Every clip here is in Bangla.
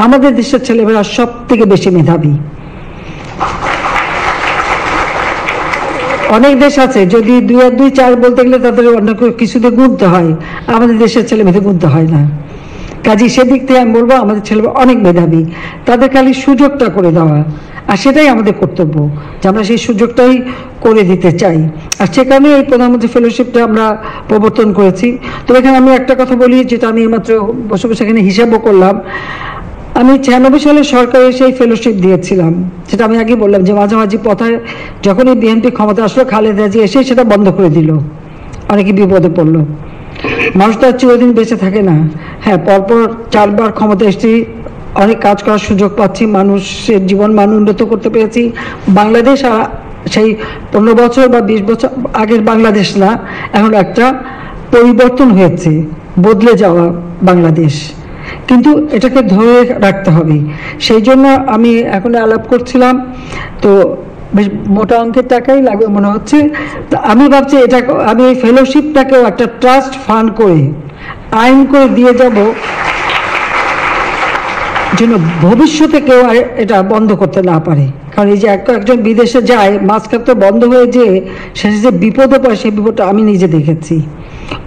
আমাদের দেশের ছেলেমেয়েরা সব থেকে বেশি মেধাবী। অনেক দেশ আছে যদি 2 আর 2 4 বলতে গেলে তাদের অন্য কিছুতে গুনতে হয়, আমাদের দেশের ছেলে মেয়েদের গুনতে হয় না। কাজে সেদিক থেকে আমি বলবো আমাদের ছেলেমেয়েরা অনেক মেধাবী, তাদের খালি সুযোগটা করে দেওয়া, আর সেটাই আমাদের কর্তব্য যে আমরা সেই সুযোগটাই করে দিতে চাই। আর সে কারণে এই প্রধানমন্ত্রী ফেলোশিপটা আমরা প্রবর্তন করেছি। তবে এখানে আমি একটা কথা বলি, যেটা আমি মাত্র বসে বসে এখানে হিসাবও করলাম। আমি 96 সালে সরকারে সেই ফেলোশিপ দিয়েছিলাম, যেটা আমি আগে বললাম যে মাঝামাঝি পথায় যখনই বিএনপি ক্ষমতা আসলো, খালেদা জিয়া এসে সেটা বন্ধ করে দিল, অনেকে বিপদে পড়লো। মানুষ তো আর চিরদিন বেঁচে থাকে না। হ্যাঁ, পরপর 4 বার ক্ষমতা এসেছি, অনেক কাজ করার সুযোগ পাচ্ছি, মানুষের জীবন মান উন্নত করতে পেরেছি। বাংলাদেশ সেই 15 বছর বা 20 বছর আগের বাংলাদেশ না, এখন একটা পরিবর্তন হয়েছে, বদলে যাওয়া বাংলাদেশ, কিন্তু এটাকে ধরে রাখতে হবে। সেই জন্য আমি এখন আলাপ করছিলাম, তো বেশ মোটা অঙ্কের টাকাই লাগবে মনে হচ্ছে। আমি ভাবছি এটা আমি এই ফেলোশিপটাকেও একটা ট্রাস্ট ফান্ড করে আইন করে দিয়ে যাব, যেন ভবিষ্যতে কেউ এটা বন্ধ করতে না পারে। কারণ এই যে একজন বিদেশে যায়, মাঝখানে বন্ধ হয়ে যেয়ে শেষে যে বিপদে পড়ে, সেই বিপদটা আমি নিজে দেখেছি।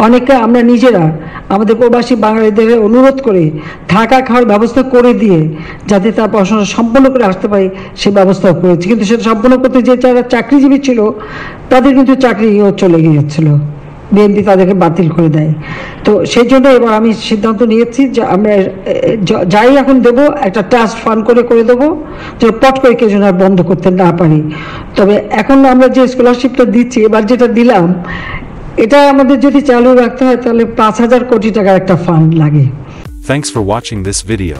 অনেকে আমরা নিজেরা আমাদের প্রবাসী বাঙালিদের অনুরোধ করে থাকা খাওয়ার ব্যবস্থা করে দিয়ে যাতে তার পড়াশোনা সম্পন্ন করে আসতে পারে সে ব্যবস্থাও করেছি, কিন্তু সেটা সম্পন্ন করতে যে যারা চাকরিজীবী ছিল তাদের কিন্তু চাকরিও চলে গিয়েছিল, বিএনপি তাদেরকে বাতিল করে দেয়। তো সেই জন্য এবার আমি সিদ্ধান্ত নিয়েছি যে আমরা যাই এখন দেবো একটা ট্রাস্ট ফান্ড করে দেবো, যে পট করে কেউ যেন আর বন্ধ করতে না পারি। তবে এখন আমরা যে স্কলারশিপটা দিচ্ছি, এবার যেটা দিলাম, এটা আমাদের যদি চালু রাখতে হয় তাহলে 5,000 কোটি টাকার একটা ফান্ড লাগে। Thanks for watching this video.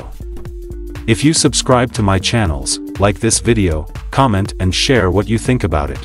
If you subscribe to my channels, like this video, comment and share what you think about it.